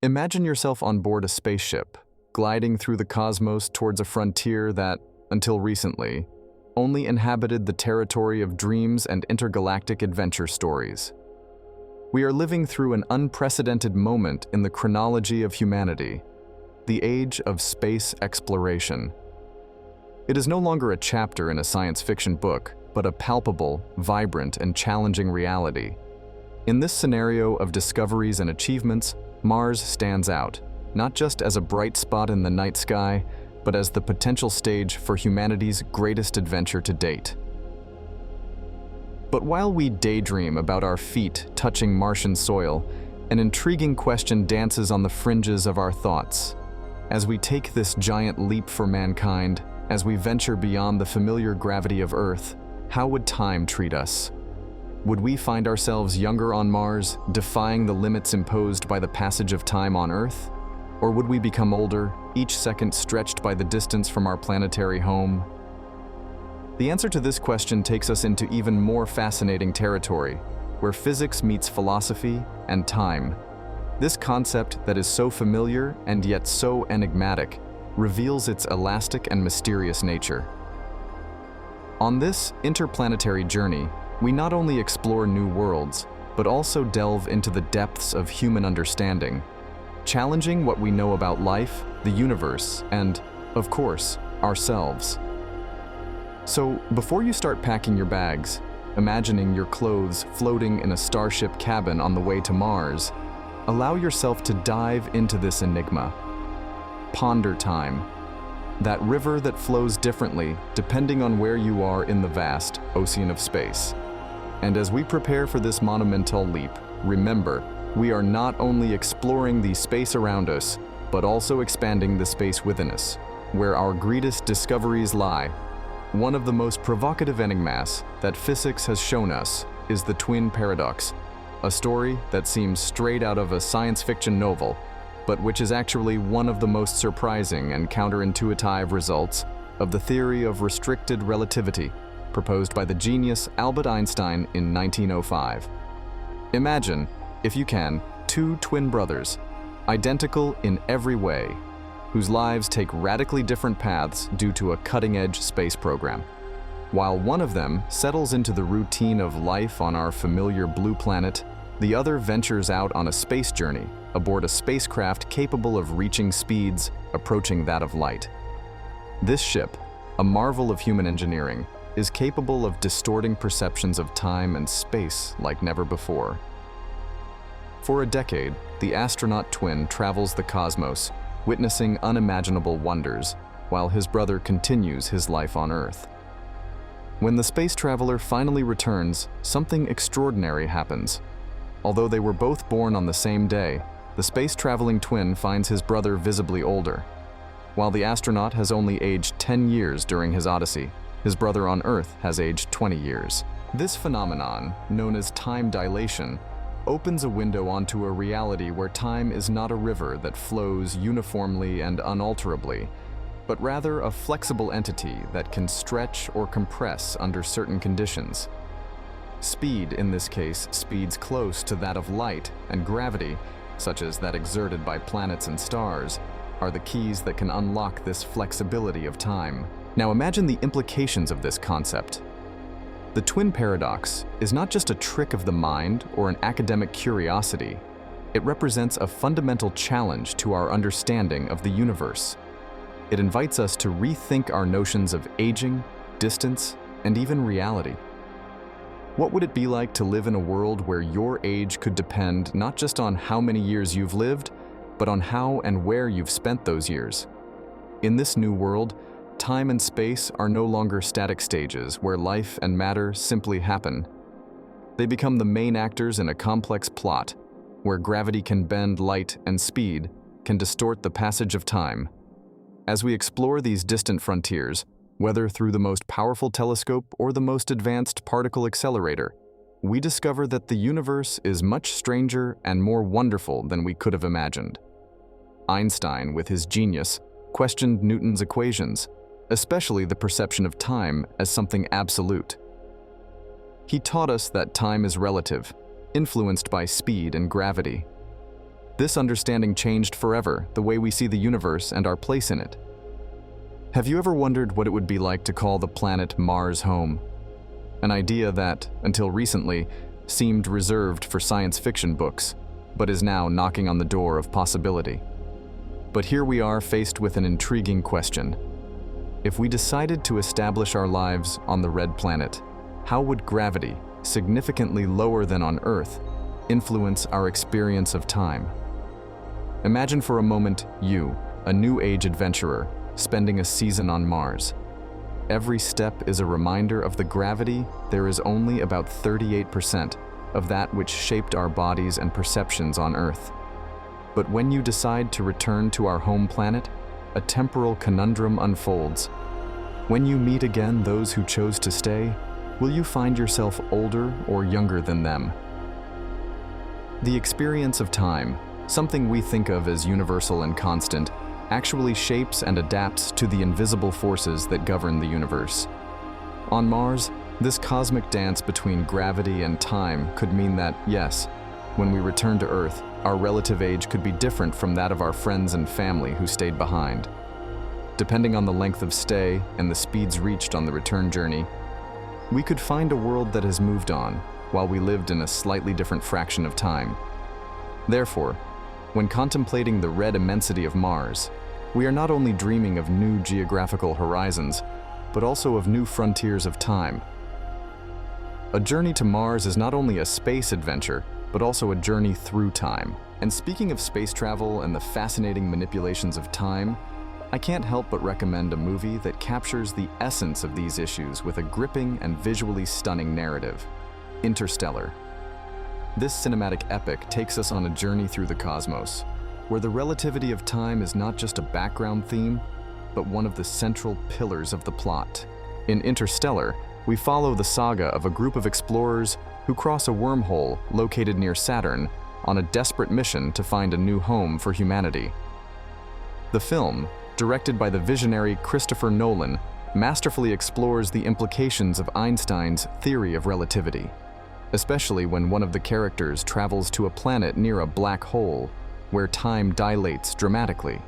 Imagine yourself on board a spaceship, gliding through the cosmos towards a frontier that, until recently, only inhabited the territory of dreams and intergalactic adventure stories. We are living through an unprecedented moment in the chronology of humanity, the age of space exploration. It is no longer a chapter in a science fiction book, but a palpable, vibrant, and challenging reality. In this scenario of discoveries and achievements, Mars stands out, not just as a bright spot in the night sky, but as the potential stage for humanity's greatest adventure to date. But while we daydream about our feet touching Martian soil, an intriguing question dances on the fringes of our thoughts. As we take this giant leap for mankind, as we venture beyond the familiar gravity of Earth, how would time treat us? Would we find ourselves younger on Mars, defying the limits imposed by the passage of time on Earth? Or would we become older, each second stretched by the distance from our planetary home? The answer to this question takes us into even more fascinating territory, where physics meets philosophy and time. This concept that is so familiar and yet so enigmatic reveals its elastic and mysterious nature. On this interplanetary journey, we not only explore new worlds, but also delve into the depths of human understanding, challenging what we know about life, the universe, and, of course, ourselves. So, before you start packing your bags, imagining your clothes floating in a starship cabin on the way to Mars, allow yourself to dive into this enigma. Ponder time, that river that flows differently depending on where you are in the vast ocean of space. And as we prepare for this monumental leap, remember, we are not only exploring the space around us, but also expanding the space within us, where our greatest discoveries lie. One of the most provocative enigmas that physics has shown us is the twin paradox, a story that seems straight out of a science fiction novel, but which is actually one of the most surprising and counterintuitive results of the theory of restricted relativity proposed by the genius Albert Einstein in 1905. Imagine, if you can, two twin brothers, identical in every way, whose lives take radically different paths due to a cutting-edge space program. While one of them settles into the routine of life on our familiar blue planet, the other ventures out on a space journey aboard a spacecraft capable of reaching speeds approaching that of light. This ship, a marvel of human engineering, is capable of distorting perceptions of time and space like never before. For a decade, the astronaut twin travels the cosmos, witnessing unimaginable wonders, while his brother continues his life on Earth. When the space traveler finally returns, something extraordinary happens. Although they were both born on the same day, the space-traveling twin finds his brother visibly older. While the astronaut has only aged 10 years during his odyssey, his brother on Earth has aged 20 years. This phenomenon, known as time dilation, opens a window onto a reality where time is not a river that flows uniformly and unalterably, but rather a flexible entity that can stretch or compress under certain conditions. Speed, in this case, speeds close to that of light, and gravity, such as that exerted by planets and stars, are the keys that can unlock this flexibility of time. Now imagine the implications of this concept. The twin paradox is not just a trick of the mind or an academic curiosity. It represents a fundamental challenge to our understanding of the universe. It invites us to rethink our notions of aging, distance, and even reality. What would it be like to live in a world where your age could depend not just on how many years you've lived, but on how and where you've spent those years? In this new world, time and space are no longer static stages where life and matter simply happen. They become the main actors in a complex plot, where gravity can bend light and speed can distort the passage of time. As we explore these distant frontiers, whether through the most powerful telescope or the most advanced particle accelerator, we discover that the universe is much stranger and more wonderful than we could have imagined. Einstein, with his genius, questioned Newton's equations, especially the perception of time as something absolute. He taught us that time is relative, influenced by speed and gravity. This understanding changed forever the way we see the universe and our place in it. Have you ever wondered what it would be like to call the planet Mars home? An idea that, until recently, seemed reserved for science fiction books, but is now knocking on the door of possibility. But here we are faced with an intriguing question. If we decided to establish our lives on the red planet, how would gravity, significantly lower than on Earth, influence our experience of time? Imagine for a moment you, a new age adventurer, spending a season on Mars. Every step is a reminder of the gravity there is only about 38% of that which shaped our bodies and perceptions on Earth. But when you decide to return to our home planet, a temporal conundrum unfolds. When you meet again those who chose to stay, will you find yourself older or younger than them? The experience of time, something we think of as universal and constant, actually shapes and adapts to the invisible forces that govern the universe. On Mars, this cosmic dance between gravity and time could mean that, yes, when we return to Earth, our relative age could be different from that of our friends and family who stayed behind. Depending on the length of stay and the speeds reached on the return journey, we could find a world that has moved on, while we lived in a slightly different fraction of time. Therefore, when contemplating the red immensity of Mars, we are not only dreaming of new geographical horizons, but also of new frontiers of time. A journey to Mars is not only a space adventure, but also a journey through time. And speaking of space travel and the fascinating manipulations of time, I can't help but recommend a movie that captures the essence of these issues with a gripping and visually stunning narrative: Interstellar. This cinematic epic takes us on a journey through the cosmos, where the relativity of time is not just a background theme, but one of the central pillars of the plot. In Interstellar, we follow the saga of a group of explorers who cross a wormhole located near Saturn on a desperate mission to find a new home for humanity. The film, directed by the visionary Christopher Nolan, masterfully explores the implications of Einstein's theory of relativity, especially when one of the characters travels to a planet near a black hole where time dilates dramatically.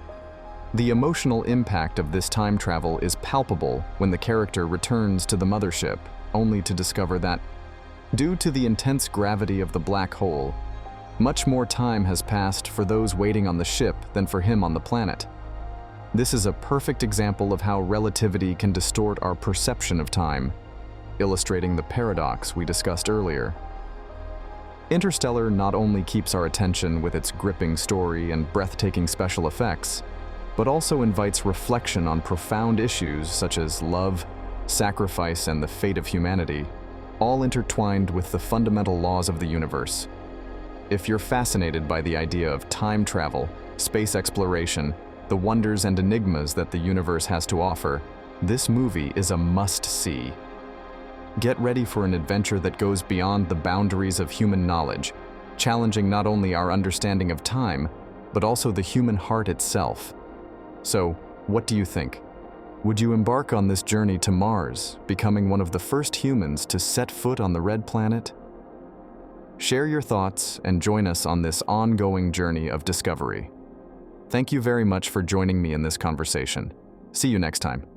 The emotional impact of this time travel is palpable when the character returns to the mothership, only to discover that, due to the intense gravity of the black hole, much more time has passed for those waiting on the ship than for him on the planet. This is a perfect example of how relativity can distort our perception of time, illustrating the paradox we discussed earlier. Interstellar not only keeps our attention with its gripping story and breathtaking special effects, but also invites reflection on profound issues such as love, sacrifice, and the fate of humanity, all intertwined with the fundamental laws of the universe. If you're fascinated by the idea of time travel, space exploration, the wonders and enigmas that the universe has to offer, this movie is a must-see. Get ready for an adventure that goes beyond the boundaries of human knowledge, challenging not only our understanding of time, but also the human heart itself. So, what do you think? Would you embark on this journey to Mars, becoming one of the first humans to set foot on the red planet? Share your thoughts and join us on this ongoing journey of discovery. Thank you very much for joining me in this conversation. See you next time.